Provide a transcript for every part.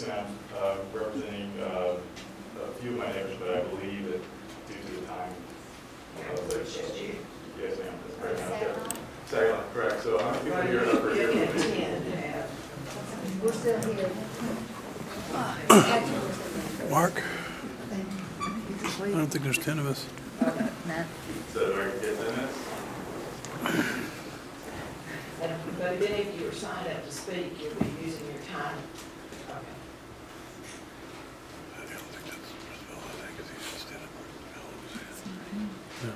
Sam, representing a few of my neighbors, but I believe that due to the time. Yes, ma'am, that's correct. Second, correct. So I'm going to hear it over here. We're still here. Mark? I don't think there's 10 of us. So do I get 10 minutes? But then if you were signed up to speak, you'll be using your time. Okay. I don't think that's Boswell, I think, 'cause he's just in it. Yeah.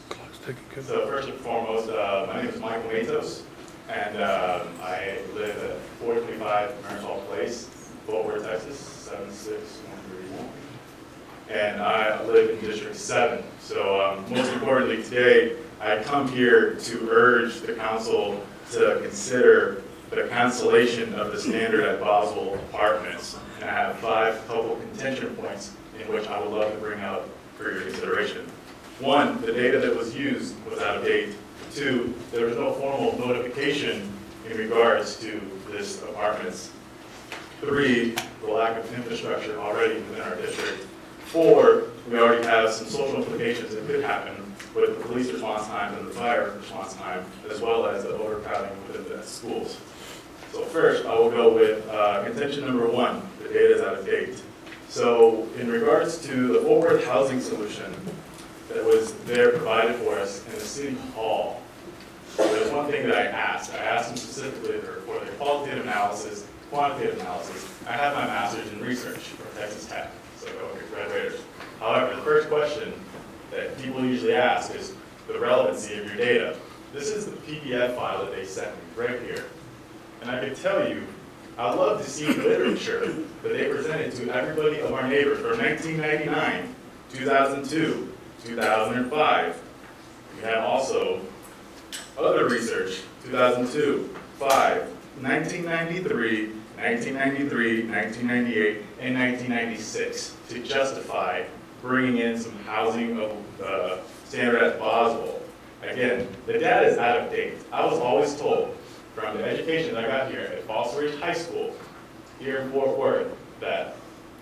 Clock's ticking. Good. So first and foremost, my name is Michael Matos, and I live at 425 Marisol Place, Fort Worth, Texas, 76131. And I live in District 7. So most importantly today, I come here to urge the council to consider the cancellation of the standard at Boswell Apartments. And I have 5 couple contention points in which I would love to bring out for your consideration. 1, the data that was used was out of date. 2, there was no formal notification in regards to this apartments. 3, the lack of infrastructure already within our district. 4, we already have some social implications that could happen with the police response time and the fire response time, as well as the overcrowding within the schools. So first, I will go with contention number 1, the data is out of date. So in regards to the Fort Worth housing solution that was there provided for us in the city hall, there's one thing that I asked. I asked them specifically for their qualitative analysis, quantitative analysis. I have my master's in research from Texas Tech, so go Red Raiders. However, the first question that people usually ask is the relevancy of your data. This is the PDF file that they sent me right here. And I can tell you, I'd love to see literature that they presented to everybody of our neighbors from 1999, 2002, 2005. We have also other research, 2002, 5, 1993, 1993, 1998, and 1996 to justify bringing in some housing of standard at Boswell. Again, the data is out of date. I was always told from the education that I got here at Falls Ridge High School here in Fort Worth that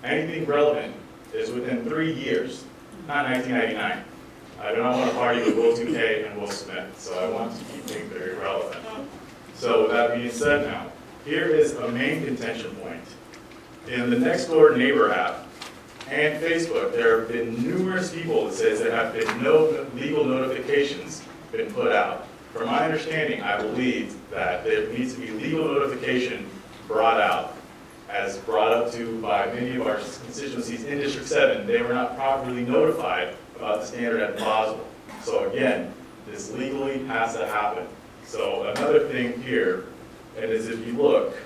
anything relevant is within 3 years, not 1999. I do not want to party with Will 2K and Will Smith, so I want to keep things very relevant. So with that being said now, here is a main contention point. In the Nextdoor Neighbor app and Facebook, there have been numerous people that says there have been no legal notifications been put out. From my understanding, I believe that there needs to be legal notification brought out. As brought up to by many of our constituencies in District 7, they were not properly notified about the standard at Boswell. So again, this legally has to happen. So another thing here, and is if you look,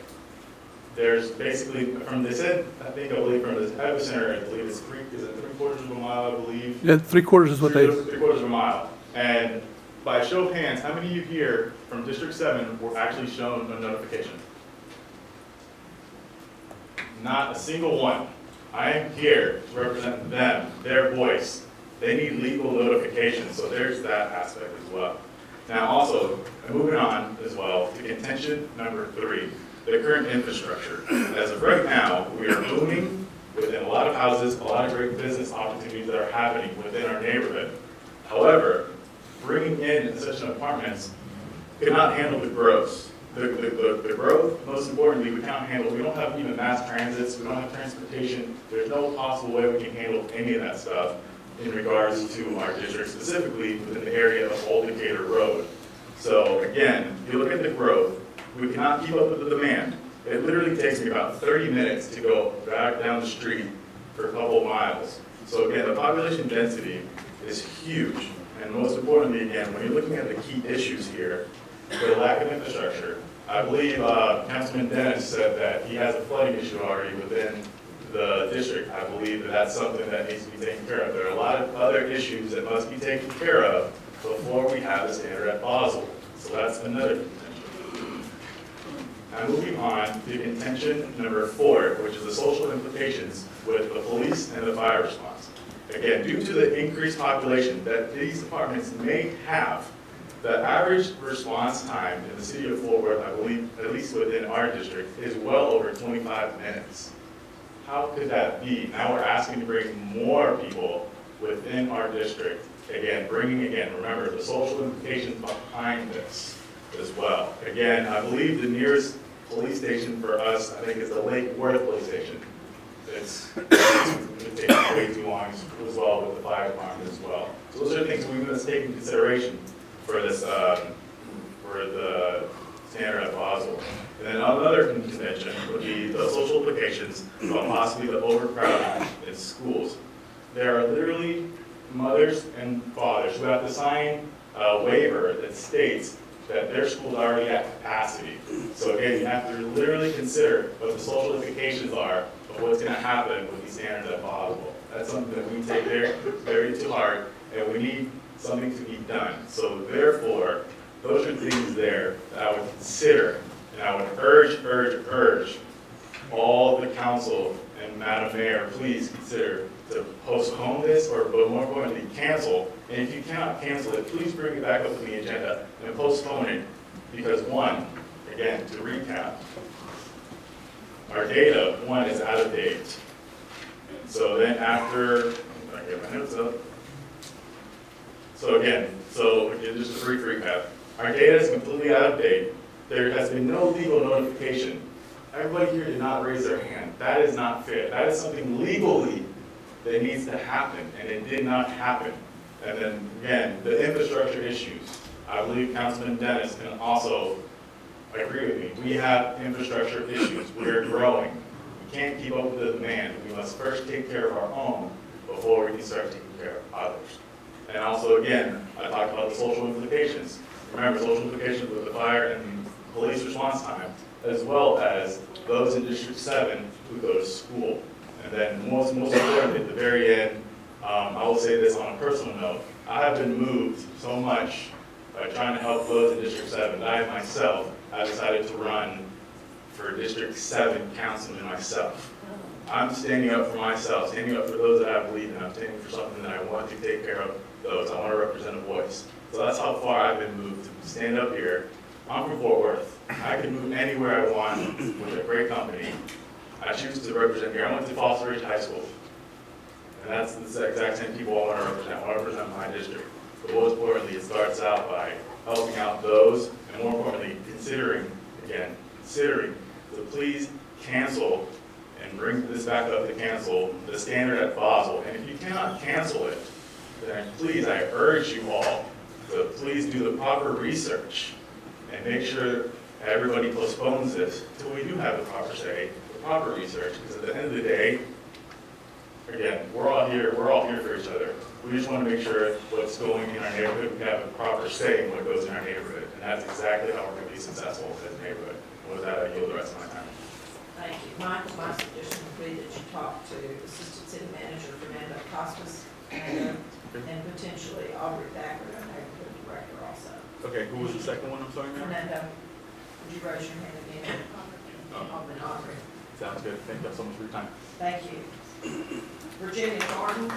there's basically, from this end, I believe from this epicenter, I believe it's is it 3/4 of a mile, I believe? Yeah, 3/4 is what they... 3/4 of a mile. And by a show of hands, how many of you here from District 7 were actually shown a notification? Not a single one. I am here to represent them, their voice. They need legal notification, so there's that aspect as well. Now also, moving on as well to contention number 3, the current infrastructure. As of right now, we are booming within a lot of houses, a lot of great business opportunities that are happening within our neighborhood. However, bringing in such an apartments cannot handle the growth. The growth, most importantly, we can't handle. We don't have even mass transits. We don't have transportation. There's no possible way we can handle any of that stuff in regards to our district, specifically within the area of Old Decatur Road. So again, if you look at the growth, we cannot keep up with the demand. It literally takes me about 30 minutes to go back down the street for a couple of miles. So again, the population density is huge. And most importantly, again, when you're looking at the key issues here, the lack of infrastructure. I believe Councilman Dennis said that he has a flooding issue already within the district. I believe that that's something that needs to be taken care of. There are a lot of other issues that must be taken care of before we have the standard at Boswell. So that's another contention. Now moving on to contention number 4, which is the social implications with the police and the fire response. Again, due to the increased population that these departments may have, the average response time in the city of Fort Worth, I believe, at least within our district, is well over 25 minutes. How could that be? Now we're asking to bring more people within our district. Again, remember the social implications behind this as well. Again, I believe the nearest police station for us, I think, is the Lake Worth police station. It's taking way too long as well with the fire department as well. So those are things we must take into consideration for this, for the standard at Boswell. And then another convention would be the social implications of possibly the overcrowding in schools. There are literally mothers and fathers who have to sign a waiver that states that their school is already at capacity. So again, you have to literally consider what the social implications are of what's going to happen with these standards at Boswell. That's something that we take very to heart, and we need something to be done. So therefore, those are things there that I would consider, and I would urge all the council and Madam Mayor, please consider to postpone this, but more importantly, cancel. And if you cannot cancel it, please bring it back up to the agenda and postpone it. Because one, again, to recap, our data, one, is out of date. So then after, if I can get my notes up. So again, just a brief recap. Our data is completely out of date. There has been no legal notification. Everybody here did not raise their hand. That is not fair. That is something legally that needs to happen, and it did not happen. And then again, the infrastructure issues. I believe Councilman Dennis can also agree with me. We have infrastructure issues. We're growing. We can't keep up with the demand. We must first take care of our own before we can start taking care of others. And also, again, I talked about the social implications. Remember, social implications with the fire and police response time, as well as those in District 7 who go to school. And then most importantly, at the very end, I will say this on a personal note. I have been moved so much by trying to help those in District 7 that I myself have decided to run for District 7 councilman myself. I'm standing up for myself, standing up for those that I believe in. I'm standing for something that I want to take care of those. I want to represent a voice. So that's how far I've been moved to stand up here. I'm from Fort Worth. I can move anywhere I want with a great company. I choose to represent here. I went to Foster Ridge High School. And that's the exact same people I want to represent. I want to represent my district. But most importantly, it starts out by helping out those, and more importantly, considering to please cancel and bring this back up to cancel the standard at Boswell. And if you cannot cancel it, then please, I urge you all to please do the proper research and make sure everybody postpones this until we do have the proper say, the proper research, because at the end of the day, again, we're all here for each other. We just want to make sure what's going in our neighborhood, we have a proper say in what goes in our neighborhood, and that's exactly how we're going to be successful as a neighborhood. With that, I yield the rest of my time. Thank you. My suggestion would be that you talk to Assistant City Manager Fernando Costas and potentially Aubrey Thacker, our neighborhood director also. Okay, who was the second one? I'm sorry, ma'am. Fernando, would you raise your hand again? Alderman Aubrey. Sounds good. Thank you so much for your time. Thank you. Virginia Thornton.